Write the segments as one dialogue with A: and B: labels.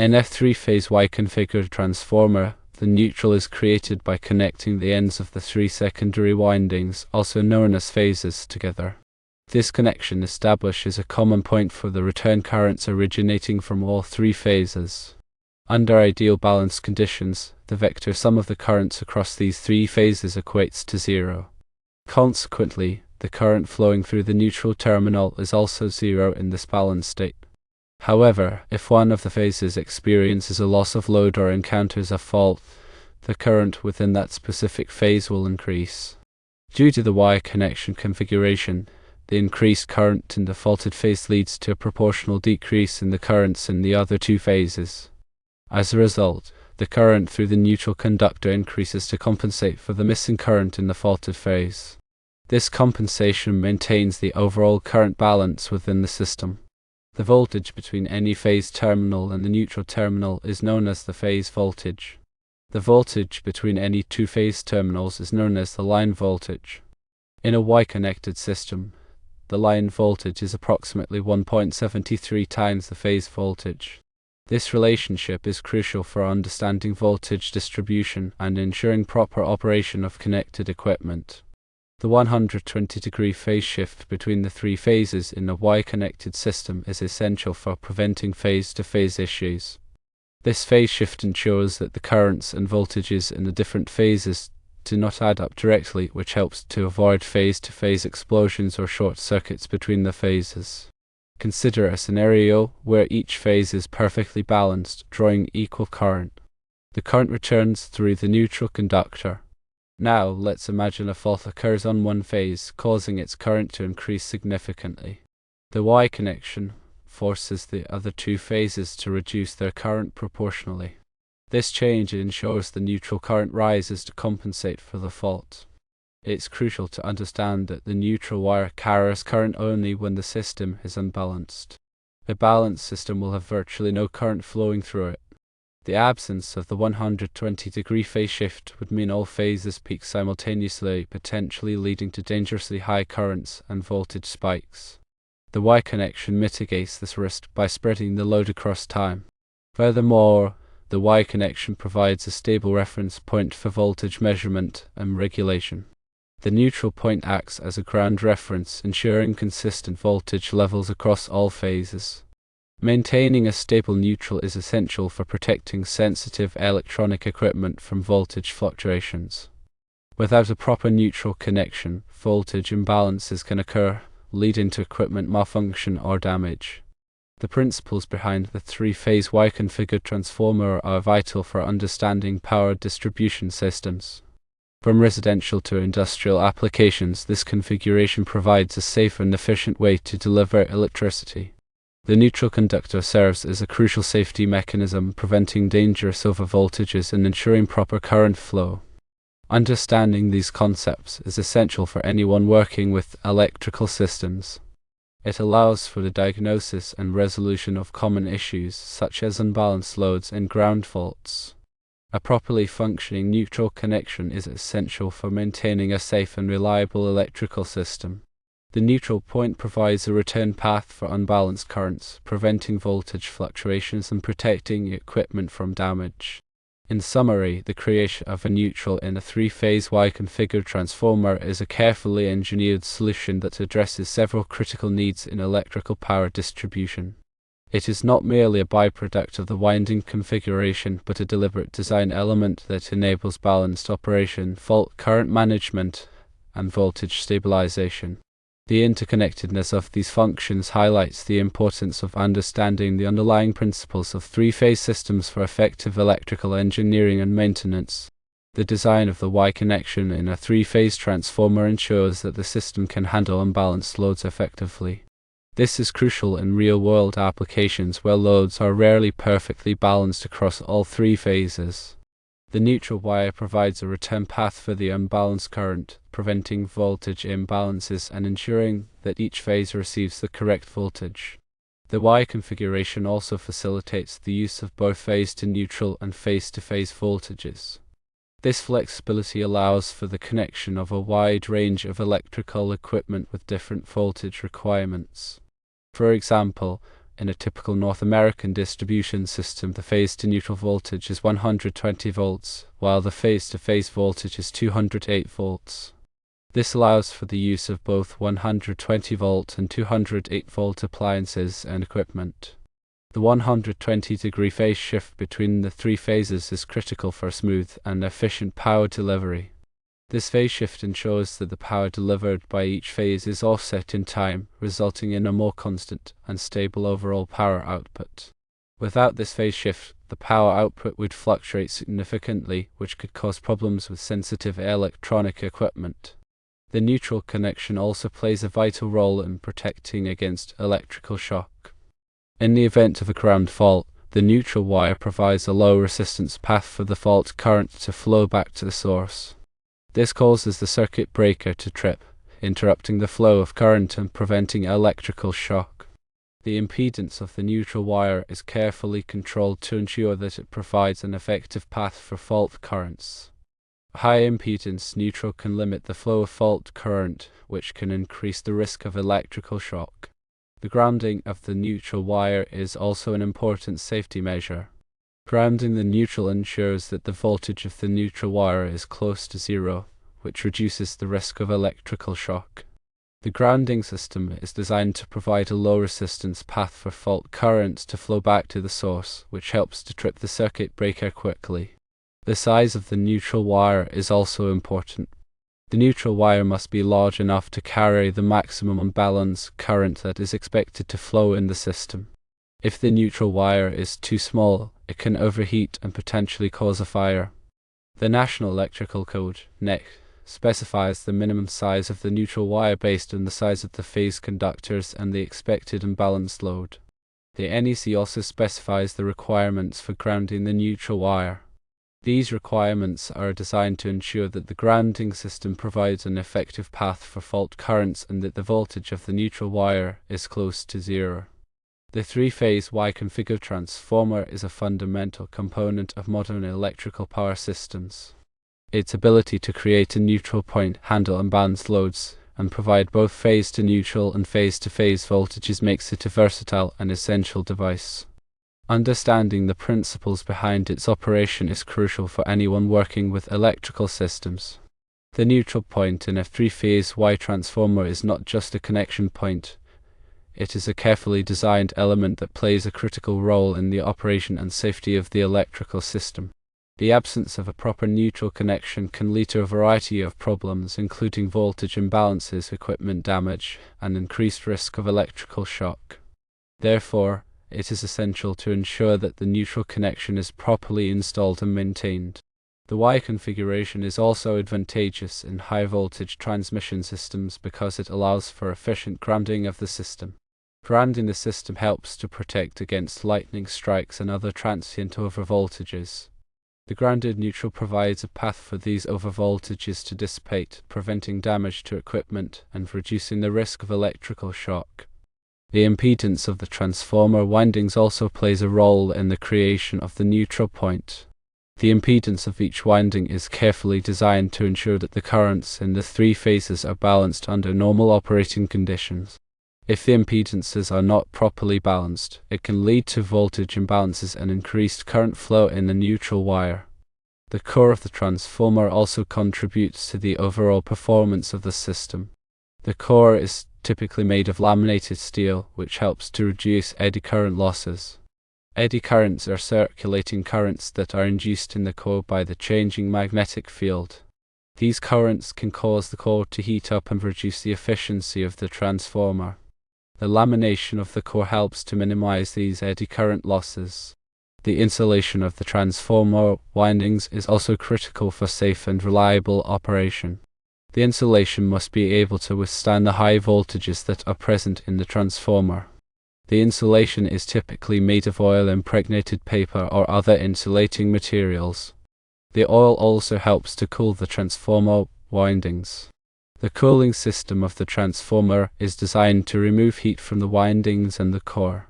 A: In a three-phase Y-configured transformer, the neutral is created by connecting the ends of the three secondary windings, also known as phases, together. This connection establishes a common point for the return currents originating from all three phases. Under ideal balance conditions, the vector sum of the currents across these three phases equates to zero. Consequently, the current flowing through the neutral terminal is also zero in this balance state. However, if one of the phases experiences a loss of load or encounters a fault, the current within that specific phase will increase. Due to the Y connection configuration, the increased current in the faulted phase leads to a proportional decrease in the currents in the other two phases. As a result, the current through the neutral conductor increases to compensate for the missing current in the faulted phase. This compensation maintains the overall current balance within the system. The voltage between any phase terminal and the neutral terminal is known as the phase voltage. The voltage between any two phase terminals is known as the line voltage. In a Y-connected system, the line voltage is approximately 1.73 times the phase voltage. This relationship is crucial for understanding voltage distribution and ensuring proper operation of connected equipment. The 120-degree phase shift between the three phases in a Y-connected system is essential for preventing phase-to-phase issues. This phase shift ensures that the currents and voltages in the different phases do not add up directly, which helps to avoid phase-to-phase explosions or short circuits between the phases. Consider a scenario where each phase is perfectly balanced, drawing equal current. The current returns through the neutral conductor. Now, let's imagine a fault occurs on one phase, causing its current to increase significantly. The Y connection forces the other two phases to reduce their current proportionally. This change ensures the neutral current rises to compensate for the fault. It's crucial to understand that the neutral wire carries current only when the system is unbalanced. A balanced system will have virtually no current flowing through it. The absence of the 120-degree phase shift would mean all phases peak simultaneously, potentially leading to dangerously high currents and voltage spikes. The Y connection mitigates this risk by spreading the load across time. Furthermore, the Y connection provides a stable reference point for voltage measurement and regulation. The neutral point acts as a ground reference, ensuring consistent voltage levels across all phases. Maintaining a stable neutral is essential for protecting sensitive electronic equipment from voltage fluctuations. Without a proper neutral connection, voltage imbalances can occur, leading to equipment malfunction or damage. The principles behind the three-phase Y-configured transformer are vital for understanding power distribution systems. From residential to industrial applications, this configuration provides a safe and efficient way to deliver electricity. The neutral conductor serves as a crucial safety mechanism, preventing dangerous overvoltages and ensuring proper current flow. Understanding these concepts is essential for anyone working with electrical systems. It allows for the diagnosis and resolution of common issues such as unbalanced loads and ground faults. A properly functioning neutral connection is essential for maintaining a safe and reliable electrical system. The neutral point provides a return path for unbalanced currents, preventing voltage fluctuations and protecting equipment from damage. In summary, the creation of a neutral in a three-phase Y-configured transformer is a carefully engineered solution that addresses several critical needs in electrical power distribution. It is not merely a byproduct of the winding configuration, but a deliberate design element that enables balanced operation, fault current management, and voltage stabilization. The interconnectedness of these functions highlights the importance of understanding the underlying principles of three-phase systems for effective electrical engineering and maintenance. The design of the Y connection in a three-phase transformer ensures that the system can handle unbalanced loads effectively. This is crucial in real-world applications where loads are rarely perfectly balanced across all three phases. The neutral wire provides a return path for the unbalanced current, preventing voltage imbalances and ensuring that each phase receives the correct voltage. The Y configuration also facilitates the use of both phase-to-neutral and phase-to-phase voltages. This flexibility allows for the connection of a wide range of electrical equipment with different voltage requirements. For example, In a typical North American distribution system, the phase-to-neutral voltage is 120 volts, while the phase-to-phase voltage is 208 volts. This allows for the use of both 120 volt and 208 volt appliances and equipment. The 120-degree phase shift between the three phases is critical for smooth and efficient power delivery. This phase shift ensures that the power delivered by each phase is offset in time, resulting in a more constant and stable overall power output. Without this phase shift, the power output would fluctuate significantly, which could cause problems with sensitive electronic equipment. The neutral connection also plays a vital role in protecting against electrical shock. In the event of a ground fault, the neutral wire provides a low resistance path for the fault current to flow back to the source. This causes the circuit breaker to trip, interrupting the flow of current and preventing electrical shock. The impedance of the neutral wire is carefully controlled to ensure that it provides an effective path for fault currents. A high impedance neutral can limit the flow of fault current, which can increase the risk of electrical shock. The grounding of the neutral wire is also an important safety measure. Grounding the neutral ensures that the voltage of the neutral wire is close to zero, which reduces the risk of electrical shock. The grounding system is designed to provide a low resistance path for fault current to flow back to the source, which helps to trip the circuit breaker quickly. The size of the neutral wire is also important. The neutral wire must be large enough to carry the maximum imbalance current that is expected to flow in the system. If the neutral wire is too small, it can overheat and potentially cause a fire. The National Electrical Code, NEC, specifies the minimum size of the neutral wire based on the size of the phase conductors and the expected imbalanced load. The NEC also specifies the requirements for grounding the neutral wire. These requirements are designed to ensure that the grounding system provides an effective path for fault currents and that the voltage of the neutral wire is close to zero. The three-phase Y-configured transformer is a fundamental component of modern electrical power systems. Its ability to create a neutral point, handle imbalanced loads, and provide both phase-to-neutral and phase-to-phase voltages makes it a versatile and essential device. Understanding the principles behind its operation is crucial for anyone working with electrical systems. The neutral point in a three-phase Y transformer is not just a connection point. It is a carefully designed element that plays a critical role in the operation and safety of the electrical system. The absence of a proper neutral connection can lead to a variety of problems, including voltage imbalances, equipment damage, and increased risk of electrical shock. Therefore, it is essential to ensure that the neutral connection is properly installed and maintained. The Y configuration is also advantageous in high-voltage transmission systems because it allows for efficient grounding of the system. Grounding the system helps to protect against lightning strikes and other transient overvoltages. The grounded neutral provides a path for these overvoltages to dissipate, preventing damage to equipment and reducing the risk of electrical shock. The impedance of the transformer windings also plays a role in the creation of the neutral point. The impedance of each winding is carefully designed to ensure that the currents in the three phases are balanced under normal operating conditions. If the impedances are not properly balanced, it can lead to voltage imbalances and increased current flow in the neutral wire. The core of the transformer also contributes to the overall performance of the system. The core is typically made of laminated steel, which helps to reduce eddy current losses. Eddy currents are circulating currents that are induced in the core by the changing magnetic field. These currents can cause the core to heat up and reduce the efficiency of the transformer. The lamination of the core helps to minimize these eddy current losses. The insulation of the transformer windings is also critical for safe and reliable operation. The insulation must be able to withstand the high voltages that are present in the transformer. The insulation is typically made of oil-impregnated paper or other insulating materials. The oil also helps to cool the transformer windings. The cooling system of the transformer is designed to remove heat from the windings and the core.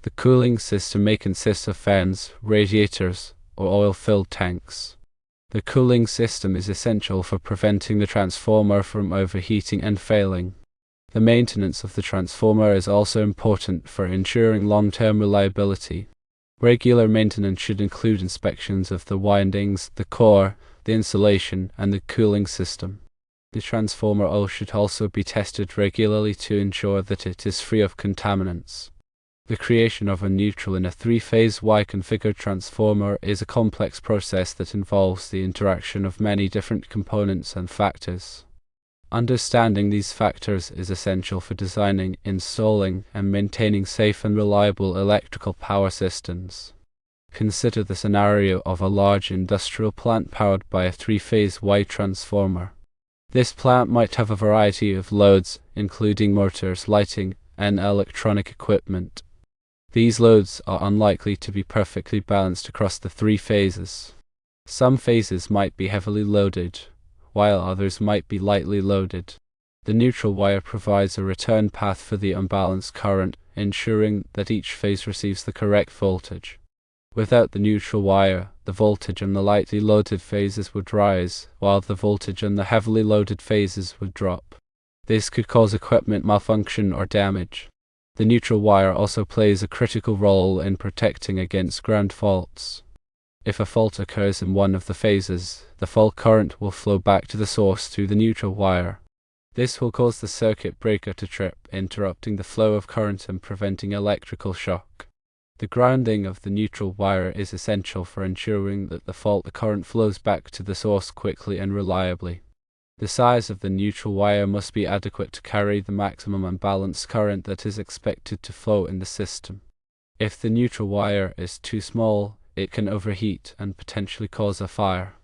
A: The cooling system may consist of fans, radiators, or oil-filled tanks. The cooling system is essential for preventing the transformer from overheating and failing. The maintenance of the transformer is also important for ensuring long-term reliability. Regular maintenance should include inspections of the windings, the core, the insulation, and the cooling system. The transformer oil should also be tested regularly to ensure that it is free of contaminants. The creation of a neutral in a three-phase Y-configured transformer is a complex process that involves the interaction of many different components and factors. Understanding these factors is essential for designing, installing, and maintaining safe and reliable electrical power systems. Consider the scenario of a large industrial plant powered by a three-phase Y transformer. This plant might have a variety of loads, including motors, lighting, and electronic equipment. These loads are unlikely to be perfectly balanced across the three phases. Some phases might be heavily loaded, while others might be lightly loaded. The neutral wire provides a return path for the unbalanced current, ensuring that each phase receives the correct voltage. Without the neutral wire, the voltage on the lightly loaded phases would rise, while the voltage on the heavily loaded phases would drop. This could cause equipment malfunction or damage. The neutral wire also plays a critical role in protecting against ground faults. If a fault occurs in one of the phases, the fault current will flow back to the source through the neutral wire. This will cause the circuit breaker to trip, interrupting the flow of current and preventing electrical shock. The grounding of the neutral wire is essential for ensuring that the fault current flows back to the source quickly and reliably. The size of the neutral wire must be adequate to carry the maximum unbalanced current that is expected to flow in the system. If the neutral wire is too small, it can overheat and potentially cause a fire.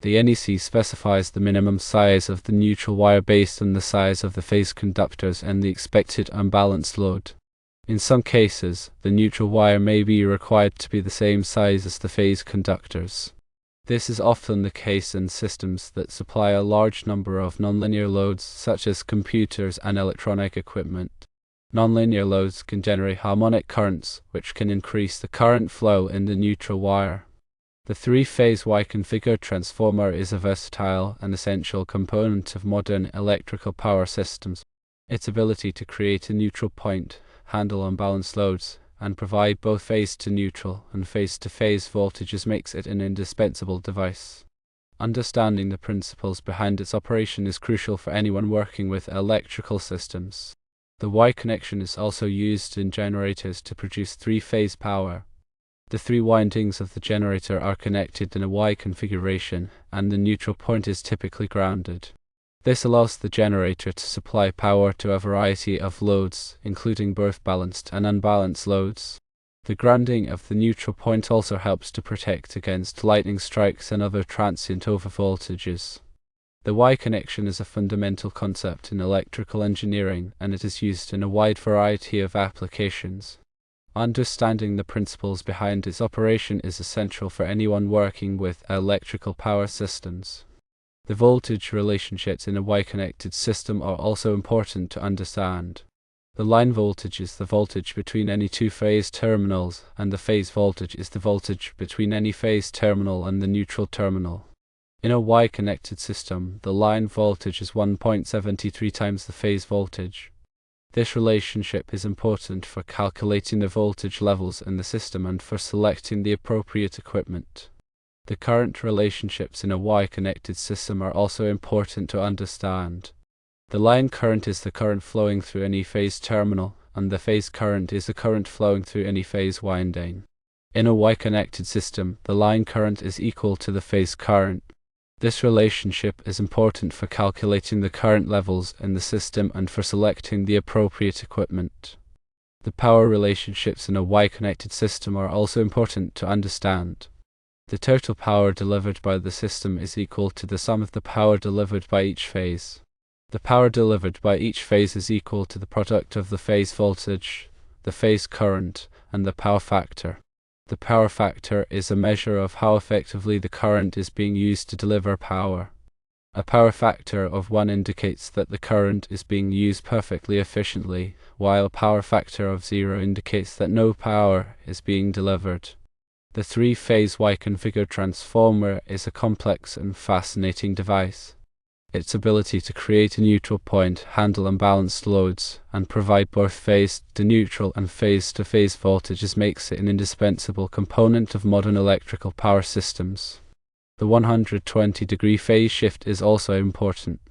A: The NEC specifies the minimum size of the neutral wire based on the size of the phase conductors and the expected unbalanced load. In some cases, the neutral wire may be required to be the same size as the phase conductors. This is often the case in systems that supply a large number of nonlinear loads, such as computers and electronic equipment. Nonlinear loads can generate harmonic currents, which can increase the current flow in the neutral wire. The three-phase Y-configured transformer is a versatile and essential component of modern electrical power systems. Its ability to create a neutral point, handle unbalanced loads, and provide both phase-to-neutral and phase-to-phase voltages makes it an indispensable device. Understanding the principles behind its operation is crucial for anyone working with electrical systems. The Y connection is also used in generators to produce three-phase power. The three windings of the generator are connected in a Y configuration, and the neutral point is typically grounded. This allows the generator to supply power to a variety of loads, including both balanced and unbalanced loads. The grounding of the neutral point also helps to protect against lightning strikes and other transient overvoltages. The Y connection is a fundamental concept in electrical engineering, and it is used in a wide variety of applications. Understanding the principles behind its operation is essential for anyone working with electrical power systems. The voltage relationships in a Y-connected system are also important to understand. The line voltage is the voltage between any two phase terminals, and the phase voltage is the voltage between any phase terminal and the neutral terminal. In a Y-connected system, the line voltage is 1.73 times the phase voltage. This relationship is important for calculating the voltage levels in the system and for selecting the appropriate equipment. The current relationships in a Y-connected system are also important to understand. The line current is the current flowing through any phase terminal, and the phase current is the current flowing through any phase winding. In a Y-connected system, the line current is equal to the phase current. This relationship is important for calculating the current levels in the system and for selecting the appropriate equipment. The power relationships in a Y-connected system are also important to understand. The total power delivered by the system is equal to the sum of the power delivered by each phase. The power delivered by each phase is equal to the product of the phase voltage, the phase current, and the power factor. The power factor is a measure of how effectively the current is being used to deliver power. A power factor of 1 indicates that the current is being used perfectly efficiently, while a power factor of 0 indicates that no power is being delivered. The three-phase Y-configured transformer is a complex and fascinating device. Its ability to create a neutral point, handle unbalanced loads, and provide both phase-to-neutral and phase-to-phase voltages makes it an indispensable component of modern electrical power systems. The 120-degree phase shift is also important.